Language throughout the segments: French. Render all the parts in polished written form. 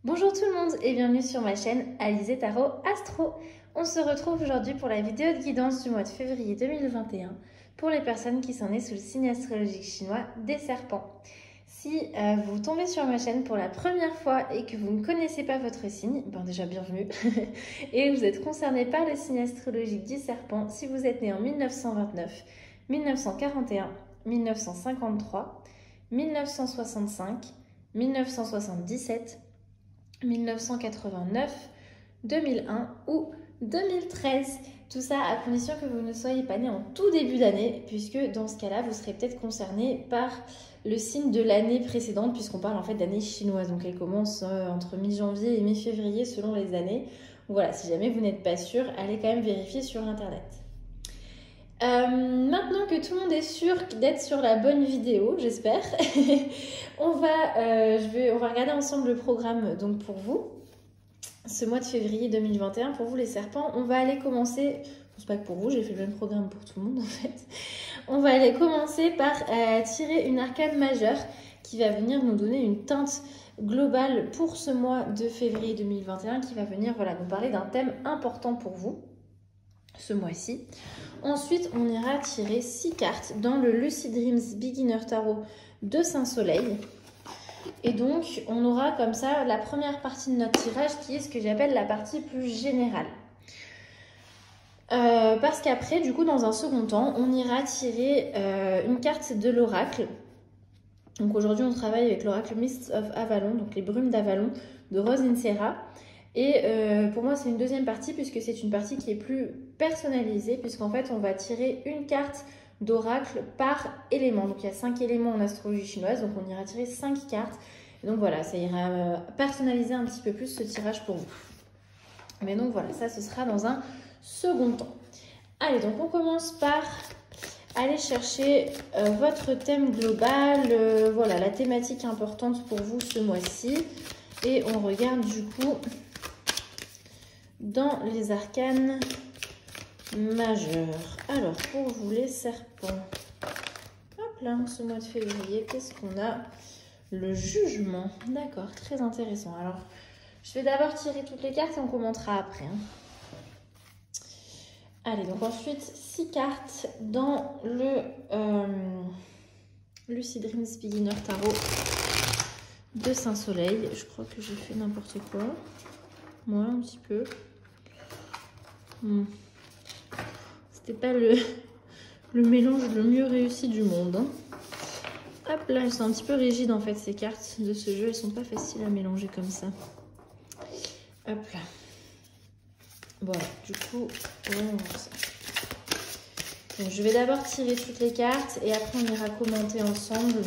Bonjour tout le monde et bienvenue sur ma chaîne Alizé Tarot Astro. On se retrouve aujourd'hui pour la vidéo de guidance du mois de février 2021 pour les personnes qui sont nées sous le signe astrologique chinois des serpents. Si vous tombez sur ma chaîne pour la première fois et que vous ne connaissez pas votre signe, ben déjà bienvenue. Et vous êtes concerné par le signe astrologique du serpent si vous êtes né en 1929, 1941, 1953, 1965, 1977, 1989, 2001 ou 2013. Tout ça à condition que vous ne soyez pas né en tout début d'année, puisque dans ce cas-là, vous serez peut-être concerné par le signe de l'année précédente, puisqu'on parle en fait d'année chinoise. Donc elle commence entre mi-janvier et mi-février selon les années. Voilà, si jamais vous n'êtes pas sûr, allez quand même vérifier sur Internet. Maintenant que tout le monde est sûr d'être sur la bonne vidéo, j'espère, on va regarder ensemble le programme donc pour vous. Ce mois de février 2021, pour vous les serpents, on va aller commencer, c'est pas que pour vous, j'ai fait le même programme pour tout le monde en fait. On va aller commencer par tirer une arcane majeure qui va venir nous donner une teinte globale pour ce mois de février 2021 qui va venir nous parler d'un thème important pour vous ce mois-ci. Ensuite, on ira tirer 6 cartes dans le Lucid Dreams Beginner Tarot de Saint-Soleil. Et donc, on aura comme ça la première partie de notre tirage qui est ce que j'appelle la partie plus générale. Parce qu'après, du coup, dans un second temps, on ira tirer une carte de l'oracle. Donc aujourd'hui, on travaille avec l'oracle Mists of Avalon, donc les brumes d'Avalon de Rose Insera. Et pour moi, c'est une deuxième partie puisque c'est une partie qui est plus personnalisée puisqu'en fait, on va tirer une carte d'oracle par élément. Donc il y a 5 éléments en astrologie chinoise, donc on ira tirer 5 cartes. Et donc voilà, ça ira personnaliser un petit peu plus ce tirage pour vous. Mais donc voilà, ça ce sera dans un second temps. Allez, donc on commence par aller chercher votre thème global, voilà la thématique importante pour vous ce mois-ci. Et on regarde du coup dans les arcanes majeurs. Alors, pour vous les serpents, hop là, ce mois de février, qu'est-ce qu'on a? Le jugement. D'accord, très intéressant. Alors, je vais d'abord tirer toutes les cartes et on commentera après. Allez, donc ensuite, 6 cartes dans le Lucid Dreams Beginner Tarot de Saint-Soleil. Je crois que j'ai fait n'importe quoi. Moi, un petit peu. C'était pas le mélange le mieux réussi du monde. Hop là, elles sont un petit peu rigides en fait ces cartes de ce jeu. Elles sont pas faciles à mélanger comme ça. Hop là. Voilà, du coup, on va voir ça. Donc, je vais d'abord tirer toutes les cartes et après on ira commenter ensemble.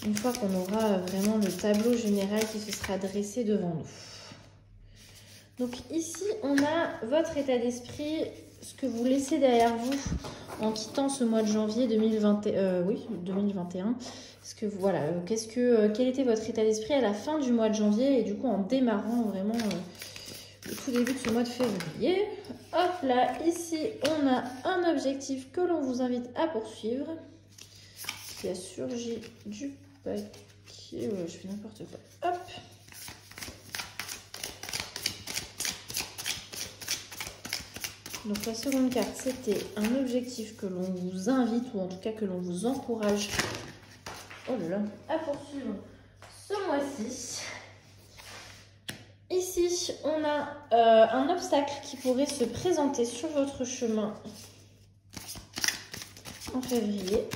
Une fois qu'on aura vraiment le tableau général qui se sera dressé devant nous. Donc ici, on a votre état d'esprit, ce que vous laissez derrière vous en quittant ce mois de janvier 2021. Parce que voilà, quel était votre état d'esprit à la fin du mois de janvier et du coup en démarrant vraiment le tout début de ce mois de février. Hop là, ici, on a un objectif que l'on vous invite à poursuivre. Qui a surgi du paquet. Ouais, je fais n'importe quoi. Hop. Donc la seconde carte, c'était un objectif que l'on vous invite, ou en tout cas que l'on vous encourage à poursuivre ce mois-ci. Ici, on a un obstacle qui pourrait se présenter sur votre chemin en février.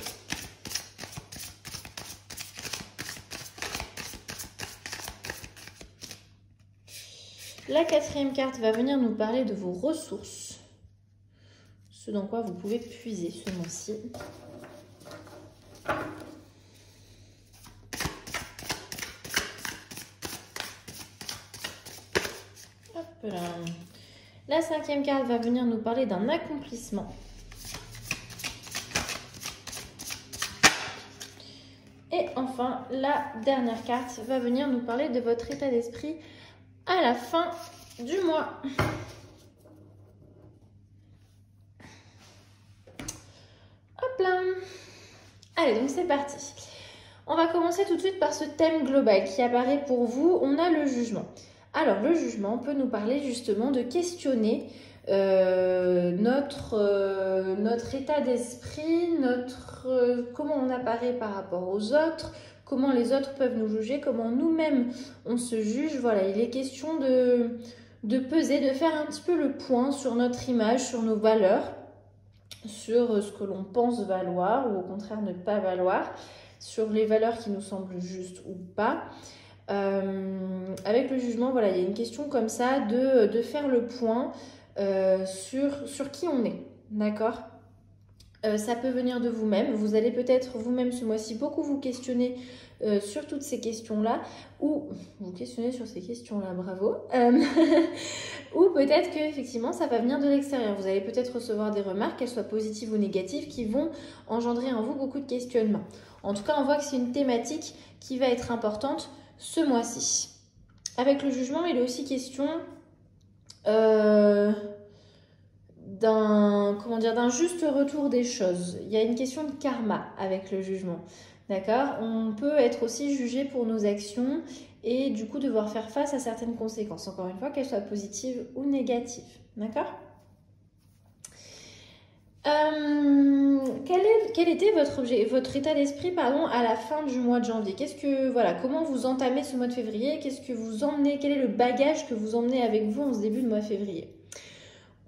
La quatrième carte va venir nous parler de vos ressources, ce dans quoi vous pouvez puiser ce mois-ci. Hop là. La cinquième carte va venir nous parler d'un accomplissement. Et enfin, la dernière carte va venir nous parler de votre état d'esprit à la fin du mois. Hop là. Allez, donc c'est parti. On va commencer tout de suite par ce thème global qui apparaît pour vous. On a le jugement. Alors, le jugement peut nous parler justement de questionner notre état d'esprit, comment on apparaît par rapport aux autres, comment les autres peuvent nous juger, comment nous-mêmes on se juge. Voilà, il est question de peser, de faire un petit peu le point sur notre image, sur nos valeurs, sur ce que l'on pense valoir ou au contraire ne pas valoir, sur les valeurs qui nous semblent justes ou pas. Avec le jugement, voilà, il y a une question comme ça de faire le point sur qui on est, d'accord? Ça peut venir de vous-même. Vous allez peut-être vous-même ce mois-ci beaucoup vous questionner sur toutes ces questions-là, ou vous questionner sur ces questions-là, bravo. Ou peut-être qu'effectivement ça va venir de l'extérieur. Vous allez peut-être recevoir des remarques, qu'elles soient positives ou négatives, qui vont engendrer en vous beaucoup de questionnements. En tout cas, on voit que c'est une thématique qui va être importante ce mois-ci. Avec le jugement, il est aussi question d'un juste retour des choses. Il y a une question de karma avec le jugement. D'accord? On peut être aussi jugé pour nos actions et du coup devoir faire face à certaines conséquences. Encore une fois, qu'elles soient positives ou négatives. D'accord? Quel était votre état d'esprit à la fin du mois de janvier? Comment vous entamez ce mois de février? Qu'est-ce que vous emmenez? Quel est le bagage que vous emmenez avec vous en ce début de mois de février?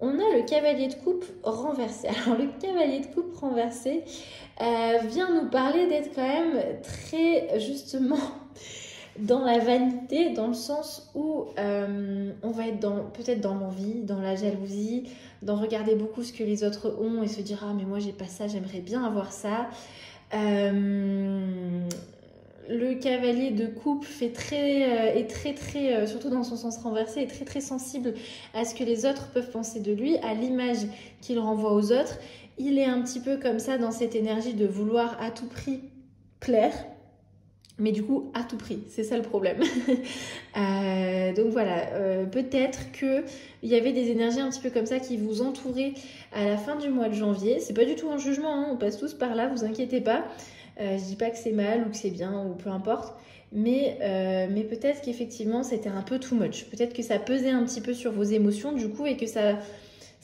On a le cavalier de coupe renversé. Alors le cavalier de coupe renversé vient nous parler d'être quand même très justement dans la vanité, dans le sens où on va être peut-être dans l'envie, dans la jalousie, dans regarder beaucoup ce que les autres ont et se dire « Ah mais moi j'ai pas ça, j'aimerais bien avoir ça ». Le cavalier de coupe est très, surtout dans son sens renversé, est très très sensible à ce que les autres peuvent penser de lui, à l'image qu'il renvoie aux autres. Il est un petit peu comme ça dans cette énergie de vouloir à tout prix plaire, mais du coup à tout prix, c'est ça le problème. Donc voilà, peut-être qu'il y avait des énergies un petit peu comme ça qui vous entouraient à la fin du mois de janvier. C'est pas du tout un jugement, hein, on passe tous par là, vous inquiétez pas. Je dis pas que c'est mal ou que c'est bien ou peu importe, mais peut-être qu'effectivement c'était un peu too much. Peut-être que ça pesait un petit peu sur vos émotions du coup et que ça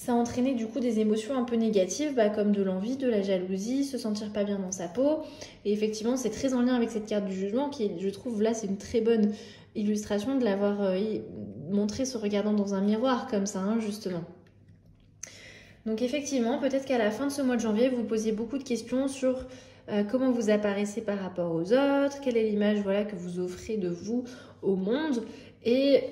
entraînait du coup des émotions un peu négatives, comme de l'envie, de la jalousie, se sentir pas bien dans sa peau. Et effectivement c'est très en lien avec cette carte du jugement qui, je trouve là, c'est une très bonne illustration de l'avoir montré se regardant dans un miroir comme ça, hein, justement. Donc effectivement, peut-être qu'à la fin de ce mois de janvier, vous posiez beaucoup de questions sur comment vous apparaissez par rapport aux autres, quelle est l'image que vous offrez de vous au monde, et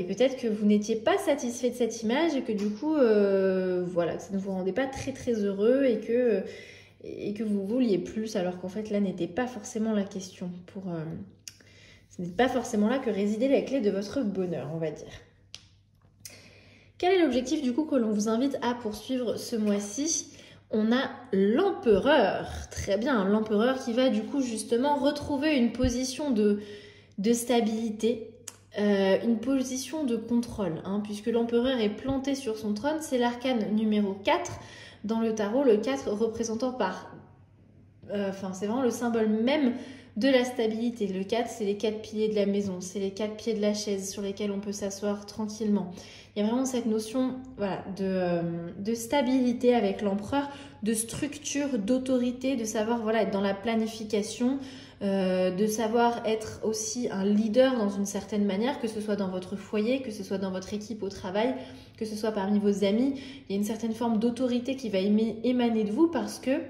peut-être que vous n'étiez pas satisfait de cette image et que du coup, que ça ne vous rendait pas très très heureux et que vous vouliez plus, alors qu'en fait là n'était pas forcément la question. Ce n'est pas forcément là que résidait la clé de votre bonheur, on va dire. Quel est l'objectif du coup que l'on vous invite à poursuivre ce mois-ci? On a l'empereur, très bien, l'empereur qui va du coup justement retrouver une position de stabilité, une position de contrôle, hein, puisque l'empereur est planté sur son trône. C'est l'arcane numéro 4 dans le tarot, le 4 représentant c'est vraiment le symbole même de la stabilité. Le 4, c'est les 4 piliers de la maison, c'est les 4 pieds de la chaise sur lesquels on peut s'asseoir tranquillement. Il y a vraiment cette notion de stabilité avec l'empereur, de structure, d'autorité, de savoir être dans la planification, de savoir être aussi un leader dans une certaine manière, que ce soit dans votre foyer, que ce soit dans votre équipe au travail, que ce soit parmi vos amis. Il y a une certaine forme d'autorité qui va émaner de vous parce que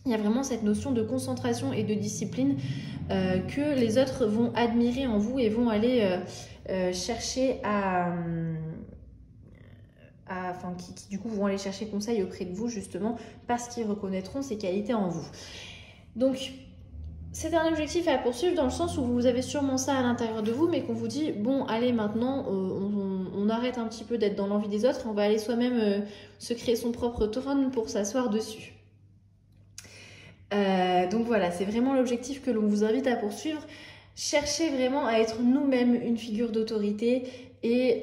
il y a vraiment cette notion de concentration et de discipline que les autres vont admirer en vous et vont aller chercher qui du coup vont aller chercher conseil auprès de vous justement parce qu'ils reconnaîtront ces qualités en vous. Donc c'est un objectif à poursuivre dans le sens où vous avez sûrement ça à l'intérieur de vous, mais qu'on vous dit bon allez maintenant on arrête un petit peu d'être dans l'envie des autres, on va aller soi-même se créer son propre trône pour s'asseoir dessus. Donc voilà, c'est vraiment l'objectif que l'on vous invite à poursuivre. Cherchez vraiment à être nous-mêmes une figure d'autorité et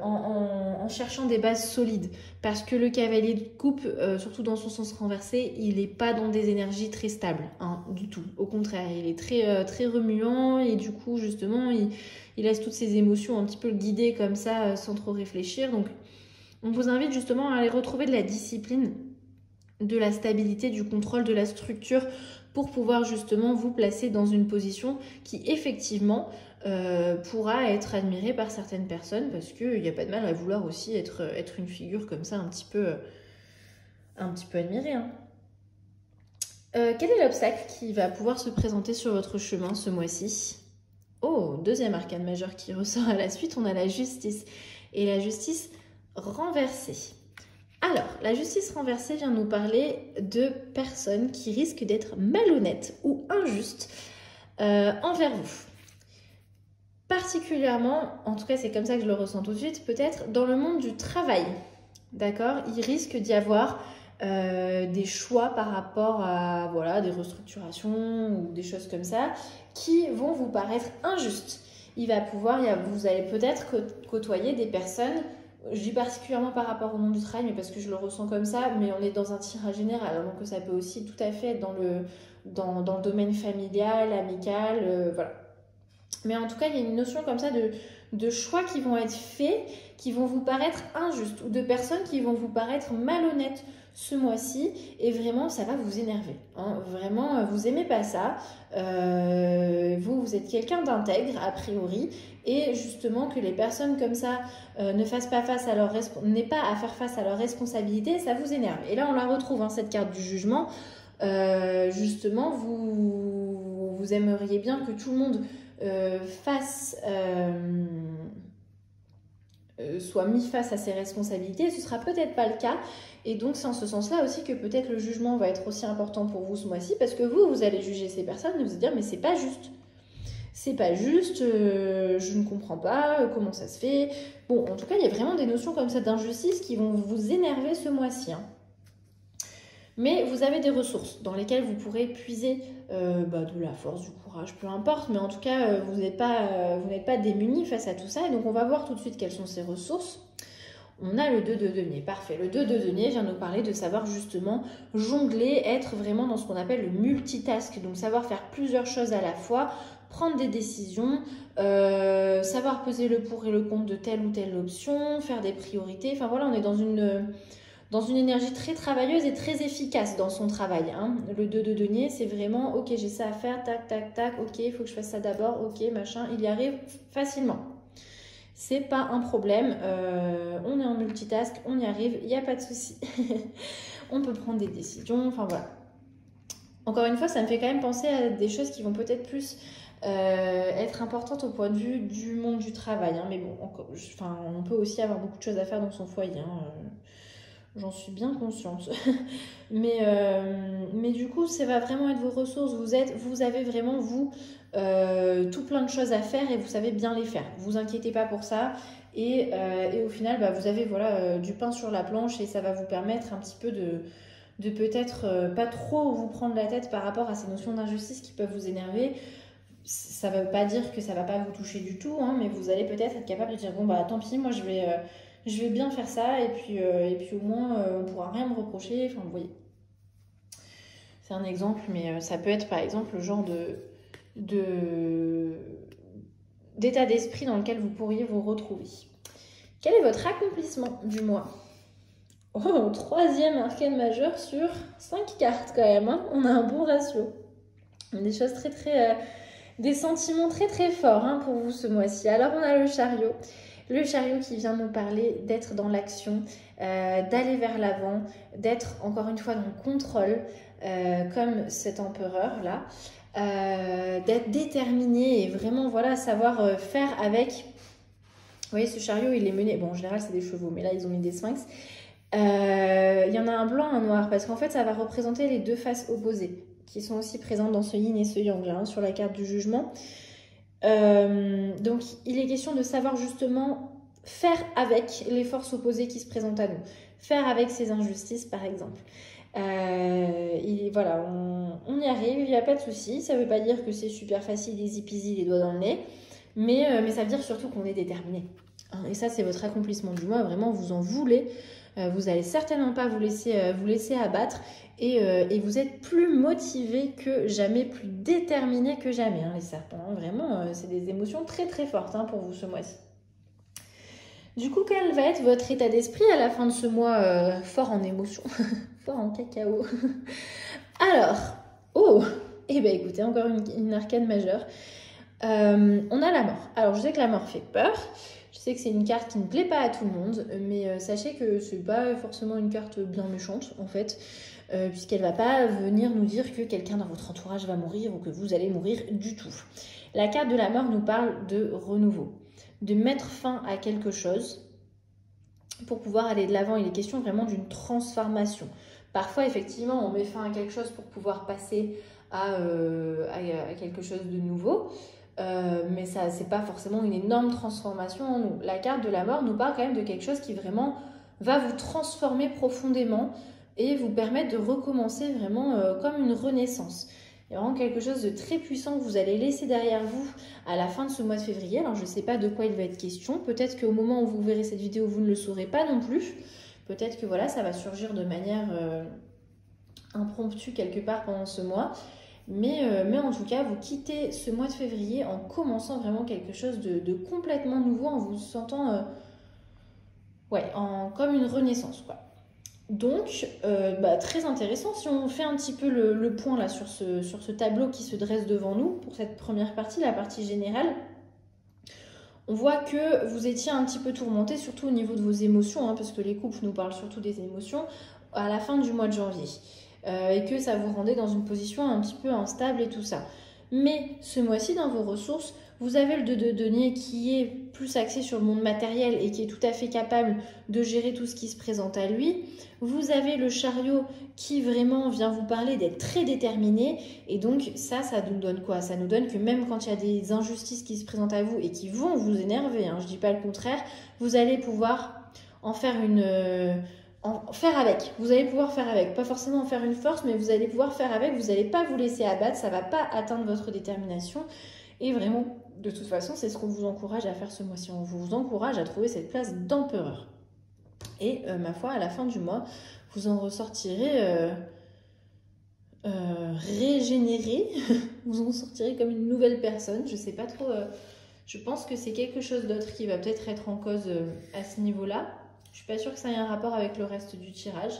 en cherchant des bases solides. Parce que le cavalier de coupe, surtout dans son sens renversé, il n'est pas dans des énergies très stables, hein, du tout. Au contraire, il est très, très remuant et du coup, justement, il laisse toutes ses émotions un petit peu le guider comme ça, sans trop réfléchir. Donc, on vous invite justement à aller retrouver de la discipline, de la stabilité, du contrôle, de la structure pour pouvoir justement vous placer dans une position qui effectivement pourra être admirée par certaines personnes, parce qu'il n'y a pas de mal à vouloir aussi être une figure comme ça un petit peu admirée, hein. Quel est l'obstacle qui va pouvoir se présenter sur votre chemin ce mois-ci? Oh, deuxième arcane majeur qui ressort à la suite, on a la justice. Et la justice renversée. Alors, la justice renversée vient nous parler de personnes qui risquent d'être malhonnêtes ou injustes envers vous. Particulièrement, en tout cas c'est comme ça que je le ressens tout de suite, peut-être dans le monde du travail. D'accord? Il risque d'y avoir des choix par rapport à voilà, des restructurations ou des choses comme ça qui vont vous paraître injustes. Vous allez peut-être côtoyer des personnes, je dis particulièrement par rapport au monde du travail, mais parce que je le ressens comme ça, mais on est dans un tirage général, donc ça peut aussi tout à fait être dans le domaine familial, amical, voilà. Mais en tout cas, il y a une notion comme ça de choix qui vont être faits, qui vont vous paraître injustes, ou de personnes qui vont vous paraître malhonnêtes ce mois-ci, et vraiment, ça va vous énerver. Hein. Vraiment, vous n'aimez pas ça. Vous êtes quelqu'un d'intègre, a priori, et justement que les personnes comme ça n'aient pas à faire face à leurs responsabilités, ça vous énerve. Et là, on la retrouve, hein, cette carte du jugement. Justement, vous aimeriez bien que tout le monde soit mis face à ses responsabilités, ce sera peut-être pas le cas, et donc c'est en ce sens-là aussi que peut-être le jugement va être aussi important pour vous ce mois-ci, parce que vous allez juger ces personnes et vous allez dire mais c'est pas juste, je ne comprends pas comment ça se fait. Bon, en tout cas il y a vraiment des notions comme ça d'injustice qui vont vous énerver ce mois-ci, hein. Mais vous avez des ressources dans lesquelles vous pourrez puiser de la force, du courage, peu importe. Mais en tout cas, vous n'êtes pas démunis face à tout ça. Et donc, on va voir tout de suite quelles sont ces ressources. On a le 2 de denier, parfait. Le 2 de denier vient nous parler de savoir justement jongler, être vraiment dans ce qu'on appelle le multitask. Donc, savoir faire plusieurs choses à la fois, prendre des décisions, savoir peser le pour et le contre de telle ou telle option, faire des priorités. Enfin voilà, on est dans une énergie très travailleuse et très efficace dans son travail, hein. Le 2 de denier, c'est vraiment, ok, j'ai ça à faire, tac, tac, tac, ok, il faut que je fasse ça d'abord, ok, machin, il y arrive facilement. C'est pas un problème, on est en multitask, on y arrive, il n'y a pas de souci. On peut prendre des décisions, enfin voilà. Encore une fois, ça me fait quand même penser à des choses qui vont peut-être plus être importantes au point de vue du monde du travail, hein. Mais bon, on peut aussi avoir beaucoup de choses à faire dans son foyer, hein. J'en suis bien consciente. mais du coup, ça va vraiment être vos ressources. Vous avez vraiment, tout plein de choses à faire et vous savez bien les faire. Vous inquiétez pas pour ça. Et au final, vous avez du pain sur la planche et ça va vous permettre un petit peu de peut-être pas trop vous prendre la tête par rapport à ces notions d'injustice qui peuvent vous énerver. Ça ne veut pas dire que ça ne va pas vous toucher du tout, hein, mais vous allez peut-être être capable de dire bon tant pis, moi je vais bien faire ça et puis au moins on ne pourra rien me reprocher. Enfin, vous voyez. C'est un exemple, mais ça peut être par exemple le genre d'état d'esprit dans lequel vous pourriez vous retrouver. Quel est votre accomplissement du mois? Oh, troisième arcane majeur sur 5 cartes quand même, hein. On a un bon ratio. Des choses très très... des sentiments très très forts, hein, pour vous ce mois-ci. Alors on a le chariot. Le chariot qui vient nous parler d'être dans l'action, d'aller vers l'avant, d'être encore une fois dans le contrôle, comme cet empereur-là, d'être déterminé et vraiment savoir faire avec. Vous voyez, ce chariot, il est mené. Bon, en général, c'est des chevaux, mais là, ils ont mis des sphinx. Il y en a un blanc, un noir, parce qu'en fait, ça va représenter les deux faces opposées qui sont aussi présentes dans ce yin et ce yang, là, hein, sur la carte du jugement. Donc il est question de savoir justement faire avec les forces opposées qui se présentent à nous, faire avec ces injustices par exemple. On y arrive, il n'y a pas de souci. Ça ne veut pas dire que c'est super facile, easy peasy, les doigts dans le nez, Mais ça veut dire surtout qu'on est déterminé. Et ça, c'est votre accomplissement du mois. Vraiment, vous en voulez. Vous n'allez certainement pas vous laisser abattre. Et vous êtes plus motivé que jamais, plus déterminé que jamais, hein, les serpents. Hein. Vraiment, c'est des émotions très très fortes hein, pour vous ce mois-ci. Du coup, quel va être votre état d'esprit à la fin de ce mois fort en émotions, fort en cacao? Alors, eh bien écoutez, encore une arcane majeure. On a la mort. Alors, je sais que la mort fait peur. Je sais que c'est une carte qui ne plaît pas à tout le monde, mais sachez que c'est pas forcément une carte bien méchante, en fait, puisqu'elle va pas venir nous dire que quelqu'un dans votre entourage va mourir ou que vous allez mourir du tout. La carte de la mort nous parle de renouveau, de mettre fin à quelque chose pour pouvoir aller de l'avant. Il est question vraiment d'une transformation. Parfois, effectivement, on met fin à quelque chose pour pouvoir passer à quelque chose de nouveau. Mais ça, c'est pas forcément une énorme transformation en nous. La carte de la mort nous parle quand même de quelque chose qui vraiment va vous transformer profondément et vous permettre de recommencer vraiment comme une renaissance. Il y a vraiment quelque chose de très puissant que vous allez laisser derrière vous à la fin de ce mois de février. Alors, je ne sais pas de quoi il va être question. Peut-être qu'au moment où vous verrez cette vidéo, vous ne le saurez pas non plus. Peut-être que voilà, ça va surgir de manière impromptue quelque part pendant ce mois. Mais en tout cas, vous quittez ce mois de février en commençant vraiment quelque chose de complètement nouveau, en vous sentant comme une renaissance, quoi. Donc, très intéressant. Si on fait un petit peu le point là sur ce tableau qui se dresse devant nous, pour cette première partie, la partie générale, on voit que vous étiez un petit peu tourmenté, surtout au niveau de vos émotions, hein, parce que les couples nous parlent surtout des émotions, à la fin du mois de janvier. Et que ça vous rendait dans une position un petit peu instable et tout ça. Mais ce mois-ci, dans vos ressources, vous avez le 2 de denier qui est plus axé sur le monde matériel et qui est tout à fait capable de gérer tout ce qui se présente à lui. Vous avez le chariot qui vraiment vient vous parler d'être très déterminé. Et donc ça nous donne quoi? Ça nous donne que même quand il y a des injustices qui se présentent à vous et qui vont vous énerver, hein, je ne dis pas le contraire, vous allez pouvoir en faire avec. Vous allez pouvoir faire avec. Pas forcément en faire une force, mais vous allez pouvoir faire avec. Vous n'allez pas vous laisser abattre. Ça ne va pas atteindre votre détermination. Et vraiment, de toute façon, c'est ce qu'on vous encourage à faire ce mois-ci. On vous encourage à trouver cette place d'empereur. Et ma foi, à la fin du mois, vous en ressortirez régénéré. Vous en sortirez comme une nouvelle personne. Je ne sais pas trop. Je pense que c'est quelque chose d'autre qui va peut-être être en cause à ce niveau-là. Je ne suis pas sûre que ça ait un rapport avec le reste du tirage.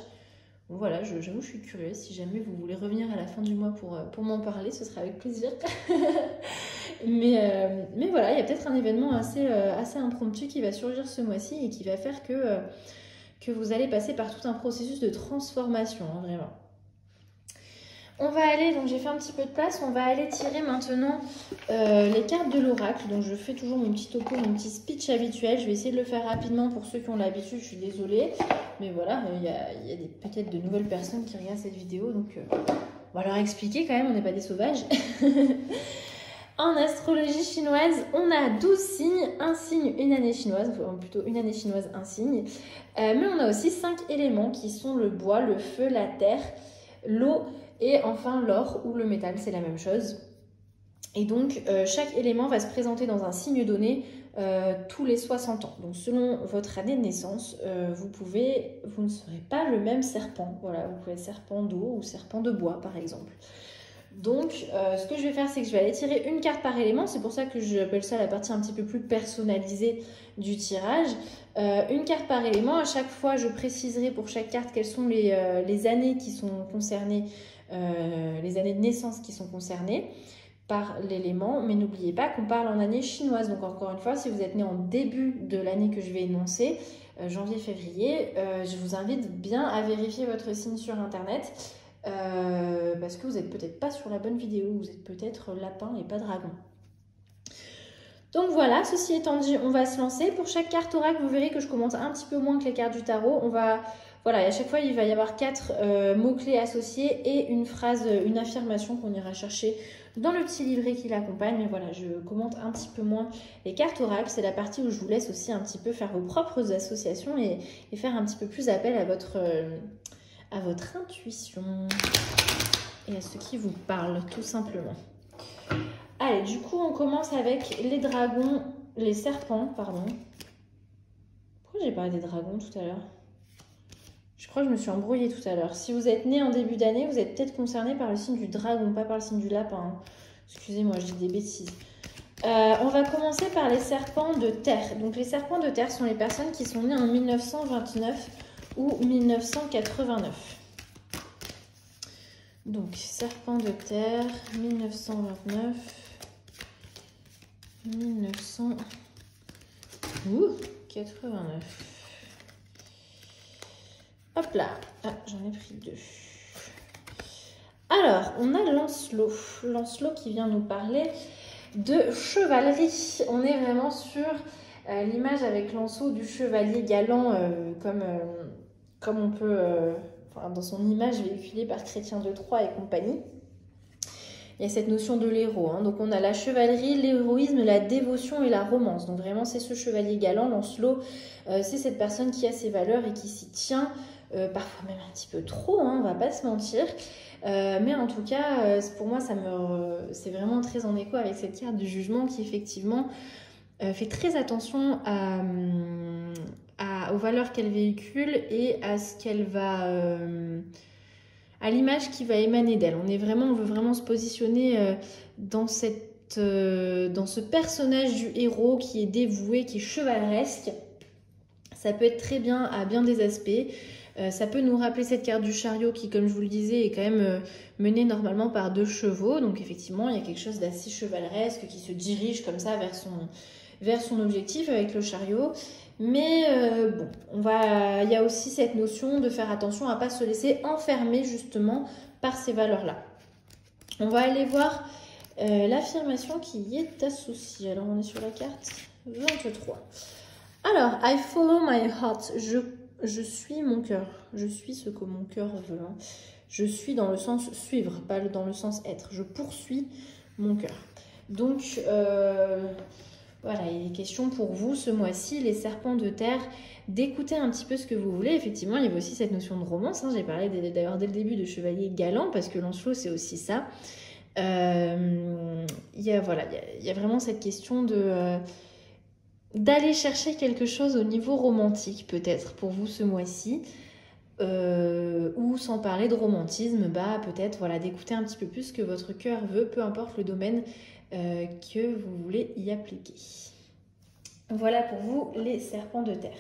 Bon, voilà, j'avoue, je suis curieuse. Si jamais vous voulez revenir à la fin du mois pour m'en parler, ce sera avec plaisir. mais voilà, il y a peut-être un événement assez impromptu qui va surgir ce mois-ci et qui va faire que vous allez passer par tout un processus de transformation, hein, vraiment. On va aller, donc j'ai fait un petit peu de place, on va aller tirer maintenant les cartes de l'oracle. Donc je fais toujours mon petit topo, mon petit speech habituel. Je vais essayer de le faire rapidement pour ceux qui ont l'habitude, je suis désolée. Mais voilà, il y a peut-être de nouvelles personnes qui regardent cette vidéo, donc on va leur expliquer quand même, on n'est pas des sauvages. En astrologie chinoise, on a 12 signes, un signe, une année chinoise, enfin plutôt une année chinoise, un signe. Mais on a aussi 5 éléments qui sont le bois, le feu, la terre, l'eau et enfin l'or ou le métal, c'est la même chose. Et donc chaque élément va se présenter dans un signe donné tous les 60 ans. Donc selon votre année de naissance, vous ne serez pas le même serpent. Voilà, vous pouvez être serpent d'eau ou serpent de bois par exemple. Donc ce que je vais faire, c'est que je vais aller tirer une carte par élément. C'est pour ça que j'appelle ça la partie un petit peu plus personnalisée du tirage. Une carte par élément. À chaque fois, je préciserai pour chaque carte quelles sont les années qui sont concernées, les années de naissance qui sont concernées par l'élément, mais n'oubliez pas qu'on parle en année chinoise. Donc encore une fois, si vous êtes né en début de l'année que je vais énoncer, janvier-février, je vous invite bien à vérifier votre signe sur internet, parce que vous n'êtes peut-être pas sur la bonne vidéo, vous êtes peut-être lapin et pas dragon. Donc voilà, ceci étant dit, on va se lancer. Pour chaque carte oracle, vous verrez que je commente un petit peu moins que les cartes du tarot. Voilà, à chaque fois, il va y avoir 4 mots-clés associés et une phrase, une affirmation qu'on ira chercher dans le petit livret qui l'accompagne. Mais voilà, je commente un petit peu moins les cartes oracles. C'est la partie où je vous laisse aussi un petit peu faire vos propres associations et faire un petit peu plus appel à votre intuition et à ce qui vous parle, tout simplement. Allez, du coup, on commence avec les dragons, les serpents, pardon. Pourquoi j'ai parlé des dragons tout à l'heure? Je crois que je me suis embrouillée tout à l'heure. Si vous êtes né en début d'année, vous êtes peut-être concerné par le signe du dragon, pas par le signe du lapin. Hein. Excusez-moi, je dis des bêtises. On va commencer par les serpents de terre. Donc les serpents de terre sont les personnes qui sont nées en 1929 ou 1989. Donc serpents de terre, 1929, 1989. Hop là, ah, j'en ai pris 2. Alors, on a Lancelot. Lancelot qui vient nous parler de chevalerie. On est vraiment sur l'image avec Lancelot du chevalier galant, comme on peut, dans son image véhiculée par Chrétien de Troyes et compagnie. Il y a cette notion de l'héros. Hein. Donc on a la chevalerie, l'héroïsme, la dévotion et la romance. Donc vraiment, c'est ce chevalier galant, Lancelot. C'est cette personne qui a ses valeurs et qui s'y tient. Parfois même un petit peu trop, hein, on va pas se mentir. Mais en tout cas, pour moi, c'est vraiment très en écho avec cette carte du jugement qui effectivement fait très attention aux valeurs qu'elle véhicule et à ce qu'elle va, à l'image qui va émaner d'elle. On veut vraiment se positionner dans ce personnage du héros qui est dévoué, qui est chevaleresque. Ça peut être très bien à bien des aspects. Ça peut nous rappeler cette carte du chariot qui, comme je vous le disais, est quand même menée normalement par 2 chevaux. Donc effectivement, il y a quelque chose d'assez chevaleresque qui se dirige comme ça vers son objectif avec le chariot. Mais il y a aussi cette notion de faire attention à ne pas se laisser enfermer justement par ces valeurs-là. On va aller voir l'affirmation qui y est associée. Alors, on est sur la carte 23. Alors, I follow my heart. Je suis mon cœur. Je suis ce que mon cœur veut. Hein. Je suis dans le sens suivre, pas dans le sens être. Je poursuis mon cœur. Donc, voilà, il est question pour vous ce mois-ci, les serpents de terre, d'écouter un petit peu ce que vous voulez. Effectivement, il y a aussi cette notion de romance. Hein. J'ai parlé d'ailleurs dès le début de chevalier galant, parce que Lancelot, c'est aussi ça. Il y a vraiment cette question d'aller chercher quelque chose au niveau romantique, peut-être, pour vous ce mois-ci. Ou sans parler de romantisme, peut-être d'écouter un petit peu plus ce que votre cœur veut, peu importe le domaine que vous voulez y appliquer. Voilà pour vous les serpents de terre.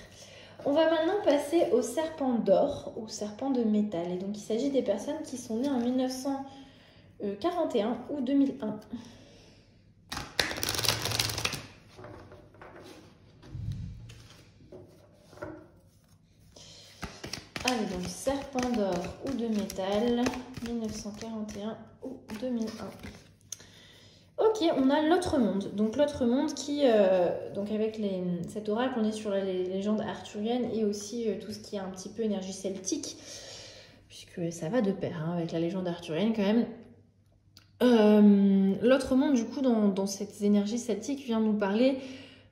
On va maintenant passer aux serpents d'or, aux serpents de métal. Et donc il s'agit des personnes qui sont nées en 1941 ou 2001. Allez, donc serpent d'or ou de métal, 1941 ou 2001. Ok, on a l'autre monde. Donc l'autre monde qui, donc avec cet oracle, on est sur les légendes arthuriennes et aussi tout ce qui est un petit peu énergie celtique, puisque ça va de pair hein, avec la légende arthurienne quand même. L'autre monde, du coup, dans cette énergie celtique, vient nous parler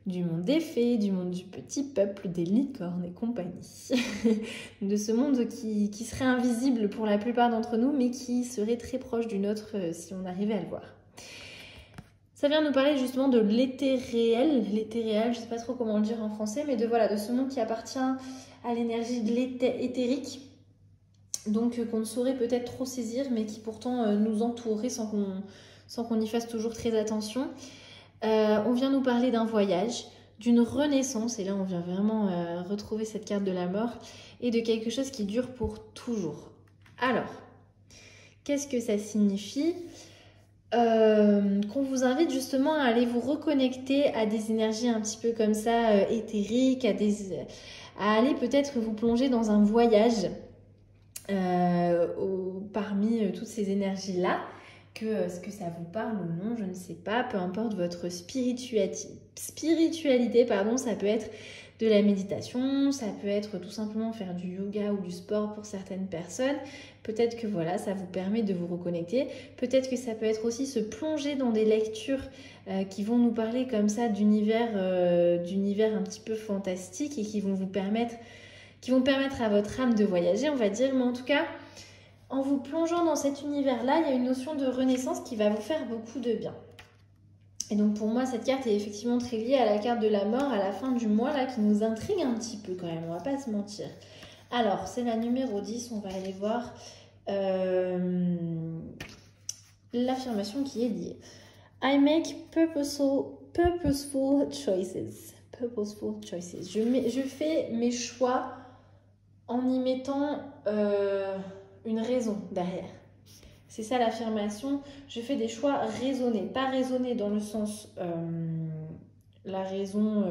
du monde des fées, du monde du petit peuple, des licornes et compagnie. De ce monde qui serait invisible pour la plupart d'entre nous, mais qui serait très proche du nôtre si on arrivait à le voir. Ça vient nous parler justement de l'éthéréel, je ne sais pas trop comment le dire en français, mais de ce monde qui appartient à l'énergie de éthérique, donc qu'on ne saurait peut-être trop saisir, mais qui pourtant nous entourerait sans qu'on y fasse toujours très attention. On vient nous parler d'un voyage, d'une renaissance, et là on vient vraiment retrouver cette carte de la mort, et de quelque chose qui dure pour toujours. Alors, qu'est-ce que ça signifie ? Qu'on vous invite justement à aller vous reconnecter à des énergies un petit peu comme ça, éthériques, à aller peut-être vous plonger dans un voyage parmi toutes ces énergies-là. Ce que ça vous parle ou non, je ne sais pas, peu importe votre spiritualité, ça peut être de la méditation, ça peut être tout simplement faire du yoga ou du sport pour certaines personnes. Peut-être que ça vous permet de vous reconnecter. Peut-être que ça peut être aussi se plonger dans des lectures qui vont nous parler comme ça d'univers un petit peu fantastique et qui vont permettre à votre âme de voyager, on va dire. Mais en tout cas, en vous plongeant dans cet univers-là, il y a une notion de renaissance qui va vous faire beaucoup de bien. Et donc pour moi, cette carte est effectivement très liée à la carte de la mort à la fin du mois, là, qui nous intrigue un petit peu quand même, on va pas se mentir. Alors, c'est la numéro 10, on va aller voir l'affirmation qui est liée. I make purposeful choices. Purposeful choices. Je fais mes choix en y mettant une raison derrière. C'est ça l'affirmation. Je fais des choix raisonnés. Pas raisonnés dans le sens la raison,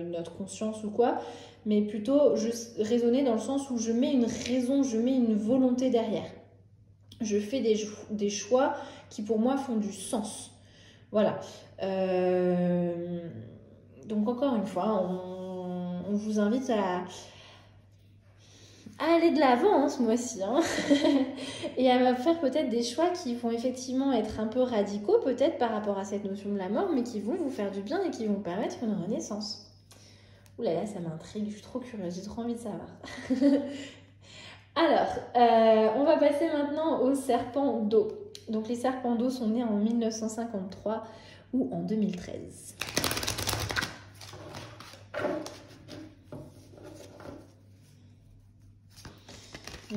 notre conscience ou quoi, mais plutôt raisonnés dans le sens où je mets une raison, je mets une volonté derrière. Je fais des choix qui pour moi font du sens. Voilà. Donc encore une fois, on vous invite à aller de l'avant ce mois-ci et à faire peut-être des choix qui vont effectivement être un peu radicaux peut-être par rapport à cette notion de la mort, mais qui vont vous faire du bien et qui vont permettre une renaissance. Ouh là là, ça m'intrigue, je suis trop curieuse, j'ai trop envie de savoir. Alors, on va passer maintenant aux serpents d'eau. Donc les serpents d'eau sont nés en 1953 ou en 2013.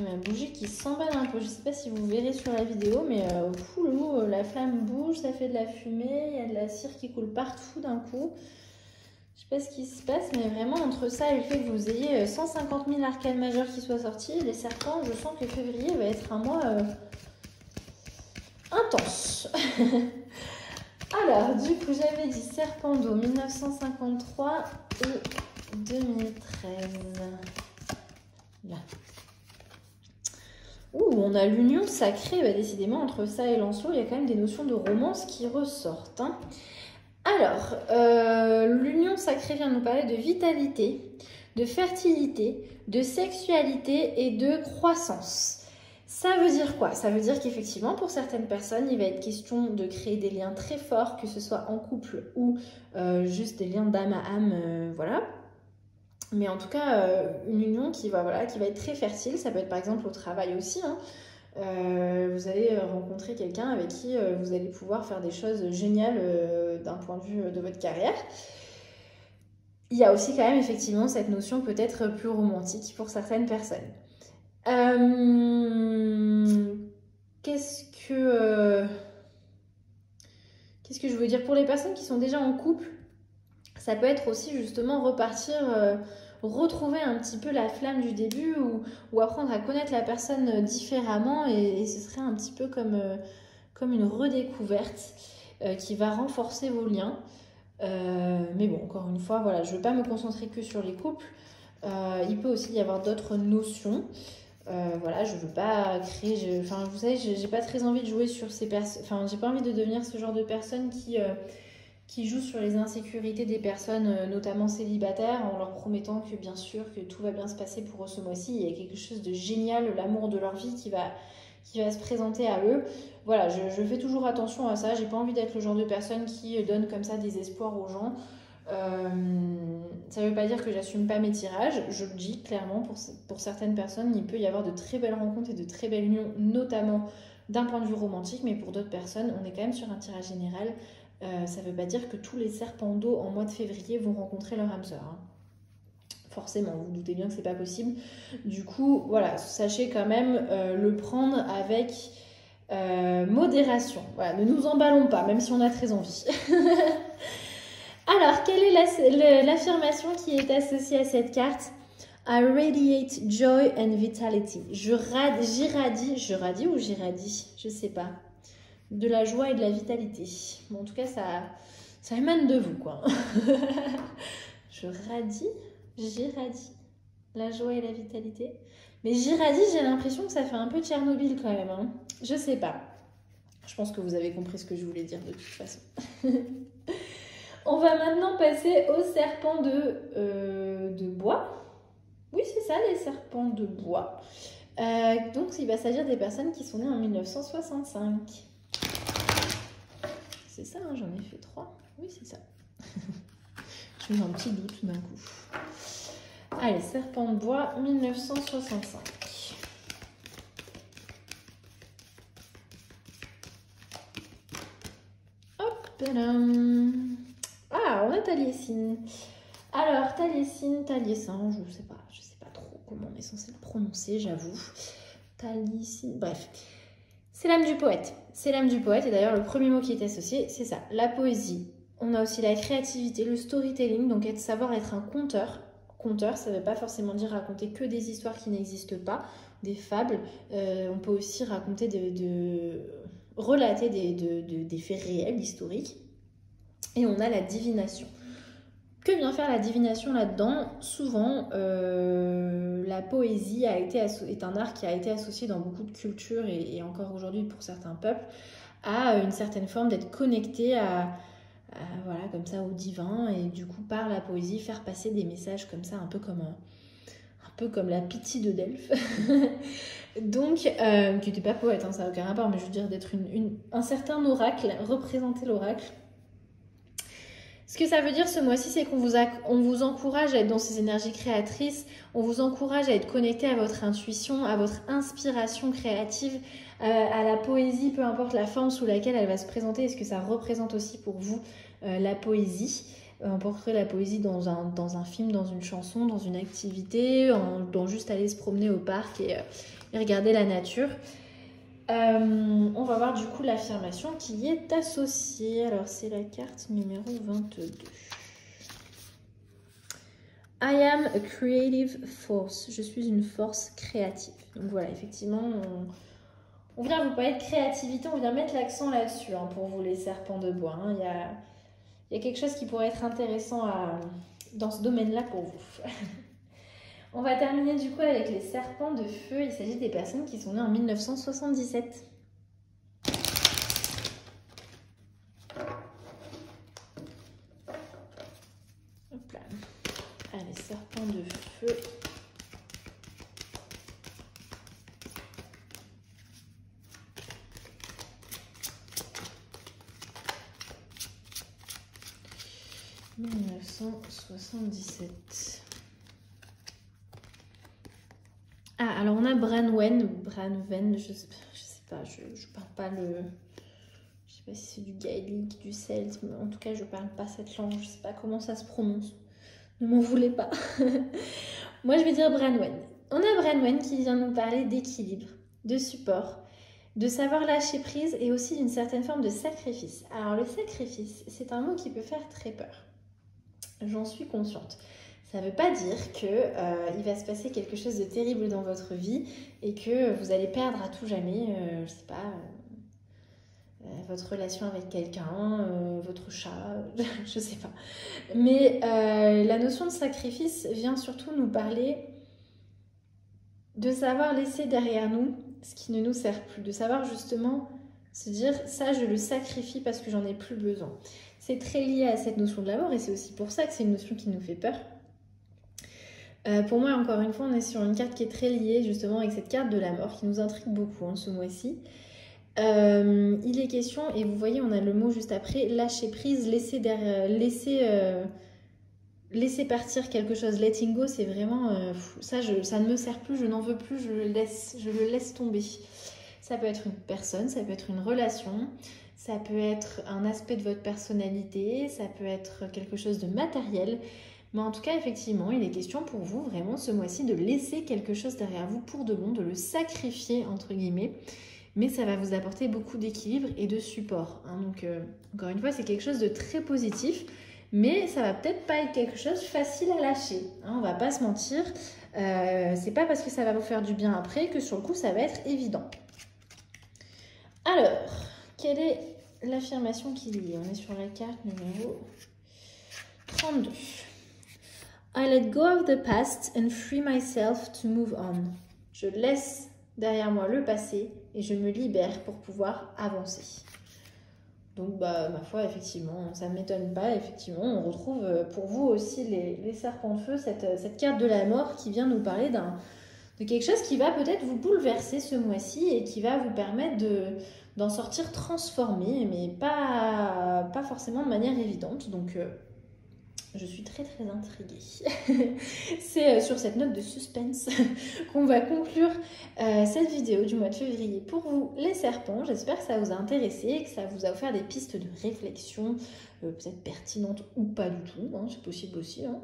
Ma bougie qui s'emballe un peu, je ne sais pas si vous verrez sur la vidéo, mais la flamme bouge, ça fait de la fumée, il y a de la cire qui coule partout d'un coup. Je ne sais pas ce qui se passe, mais vraiment entre ça et le fait que vous ayez 150 000 arcanes majeures qui soient sortis, les serpents, je sens que février va être un mois intense. Alors, du coup, j'avais dit serpent d'eau 1953 et 2013. Là. Ouh, on a l'union sacrée, bah, décidément, entre ça et Lancelot, il y a quand même des notions de romance qui ressortent. Alors, l'union sacrée vient nous parler de vitalité, de fertilité, de sexualité et de croissance. Ça veut dire quoi? Ça veut dire qu'effectivement, pour certaines personnes, il va être question de créer des liens très forts, que ce soit en couple ou juste des liens d'âme à âme, voilà. Mais en tout cas, une union qui va être très fertile. Ça peut être par exemple au travail aussi. Vous allez rencontrer quelqu'un avec qui vous allez pouvoir faire des choses géniales d'un point de vue de votre carrière. Il y a aussi quand même effectivement cette notion peut-être plus romantique pour certaines personnes. Qu'est-ce que je veux dire? Pour les personnes qui sont déjà en couple, ça peut être aussi justement repartir, retrouver un petit peu la flamme du début ou apprendre à connaître la personne différemment et ce serait un petit peu comme une redécouverte qui va renforcer vos liens. Mais bon, encore une fois, voilà, je ne veux pas me concentrer que sur les couples. Il peut aussi y avoir d'autres notions. Voilà, je veux pas créer... vous savez, j'ai pas très envie de jouer sur ces personnes... Enfin, j'ai pas envie de devenir ce genre de personne qui joue sur les insécurités des personnes, notamment célibataires, en leur promettant que bien sûr que tout va bien se passer pour eux ce mois-ci. Il y a quelque chose de génial, l'amour de leur vie qui va se présenter à eux. Voilà, je fais toujours attention à ça. J'ai pas envie d'être le genre de personne qui donne comme ça des espoirs aux gens. Ça veut pas dire que j'assume pas mes tirages. Je le dis clairement, pour certaines personnes, il peut y avoir de très belles rencontres et de très belles unions, notamment d'un point de vue romantique, mais pour d'autres personnes, on est quand même sur un tirage général. Ça veut pas dire que tous les serpents d'eau en mois de février vont rencontrer leur âme sœur. Forcément, vous vous doutez bien que c'est pas possible. Du coup, voilà, sachez quand même le prendre avec modération. Voilà, ne nous emballons pas, même si on a très envie. Alors, quelle est l'affirmation qui est associée à cette carte? I radiate joy and vitality. J'irradie, je sais pas. De la joie et de la vitalité. Bon, en tout cas, ça émane de vous, quoi. J'irradie la joie et la vitalité. Mais j'irradie, j'ai l'impression que ça fait un peu Tchernobyl quand même. Je sais pas. Je pense que vous avez compris ce que je voulais dire de toute façon. On va maintenant passer aux serpents de bois. Oui, c'est ça, les serpents de bois. Donc, il va s'agir des personnes qui sont nées en 1965. C'est ça, j'en ai fait 3. Oui, c'est ça. J'ai eu un petit doute d'un coup. Allez, serpent de bois, 1965. Hop. Ah, on a Taliesin. Alors, Taliesin, je sais pas trop comment on est censé le prononcer, j'avoue. Taliesin, bref. C'est l'âme du poète. C'est l'âme du poète, et d'ailleurs, le premier mot qui est associé, c'est ça, la poésie. On a aussi la créativité, le storytelling, donc savoir être un conteur. Conteur, ça ne veut pas forcément dire raconter que des histoires qui n'existent pas, des fables. On peut aussi raconter relater des faits réels, historiques. Et on a la divination. Que vient faire la divination là-dedans? Souvent, la poésie est un art qui a été associé dans beaucoup de cultures et encore aujourd'hui pour certains peuples à une certaine forme d'être connecté voilà, comme ça au divin, et du coup par la poésie faire passer des messages comme ça, un peu comme la Pythie de Delphes. Donc, qui n'était pas poète, hein, ça n'a aucun rapport, mais je veux dire d'être un certain oracle, représenter l'oracle. Ce que ça veut dire ce mois-ci, c'est qu'on vous encourage à être dans ces énergies créatrices, on vous encourage à être connecté à votre intuition, à votre inspiration créative, à la poésie, peu importe la forme sous laquelle elle va se présenter. Est-ce que ça représente aussi pour vous la poésie? On porterait la poésie dans un film, dans une chanson, dans une activité, dans juste aller se promener au parc et regarder la nature. On va voir du coup l'affirmation qui y est associée. Alors c'est la carte numéro 22. I am a creative force. Je suis une force créative. Donc voilà, effectivement, on vient vous parler de créativité, on vient mettre l'accent là-dessus, hein, pour vous les serpents de bois. Hein. Il y a quelque chose qui pourrait être intéressant dans ce domaine-là pour vous. On va terminer du coup avec les serpents de feu. Il s'agit des personnes qui sont nées en 1977. Hop là. Allez, serpents de feu. « 1977. » Ah, alors on a Branwen, je sais pas, je parle pas je sais pas si c'est du gaélique, du celte, mais en tout cas je parle pas cette langue, je sais pas comment ça se prononce. Ne m'en voulez pas. Moi je vais dire Branwen. On a Branwen qui vient nous parler d'équilibre, de support, de savoir lâcher prise et aussi d'une certaine forme de sacrifice. Alors le sacrifice, c'est un mot qui peut faire très peur. J'en suis consciente. Ça ne veut pas dire qu'il va se passer quelque chose de terrible dans votre vie et que vous allez perdre à tout jamais, je sais pas, votre relation avec quelqu'un, votre chat, je sais pas. Mais la notion de sacrifice vient surtout nous parler de savoir laisser derrière nous ce qui ne nous sert plus, de savoir justement se dire ça je le sacrifie parce que j'en ai plus besoin. C'est très lié à cette notion de la mort et c'est aussi pour ça que c'est une notion qui nous fait peur. Pour moi, encore une fois, on est sur une carte qui est très liée justement avec cette carte de la mort qui nous intrigue beaucoup ce mois-ci. Il est question, et vous voyez, on a le mot juste après, lâcher prise, laisser partir quelque chose. Letting go, c'est vraiment, ça ne me sert plus, je n'en veux plus, je le laisse tomber. Ça peut être une personne, ça peut être une relation, ça peut être un aspect de votre personnalité, ça peut être quelque chose de matériel. Mais en tout cas, effectivement, il est question pour vous, vraiment, ce mois-ci, de laisser quelque chose derrière vous pour de bon, de le sacrifier, entre guillemets. Mais ça va vous apporter beaucoup d'équilibre et de support. Donc, encore une fois, c'est quelque chose de très positif. Mais ça va peut-être pas être quelque chose facile à lâcher. On va pas se mentir. C'est pas parce que ça va vous faire du bien après que sur le coup, ça va être évident. Alors, quelle est l'affirmation qui lie? On est sur la carte numéro 32. I let go of the past and free myself to move on. Je laisse derrière moi le passé et je me libère pour pouvoir avancer. Donc, ma foi, effectivement, ça ne m'étonne pas. Effectivement, on retrouve pour vous aussi les serpents de feu, cette carte de la mort qui vient nous parler de quelque chose qui va peut-être vous bouleverser ce mois-ci et qui va vous permettre d'en sortir transformé, mais pas forcément de manière évidente. Donc, Je suis très intriguée. C'est sur cette note de suspense qu'on va conclure cette vidéo du mois de février pour vous les serpents. J'espère que ça vous a intéressé et que ça vous a offert des pistes de réflexion peut-être pertinentes ou pas du tout, hein, c'est possible aussi. Hein.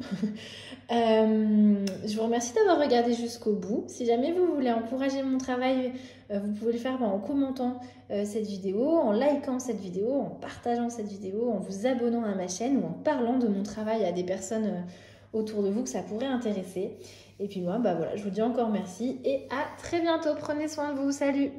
Je vous remercie d'avoir regardé jusqu'au bout. Si jamais vous voulez encourager mon travail, vous pouvez le faire en commentant cette vidéo, en likant cette vidéo, en partageant cette vidéo, en vous abonnant à ma chaîne ou en parlant de mon travail à des personnes autour de vous que ça pourrait intéresser. Et puis moi, voilà, je vous dis encore merci et à très bientôt. Prenez soin de vous. Salut!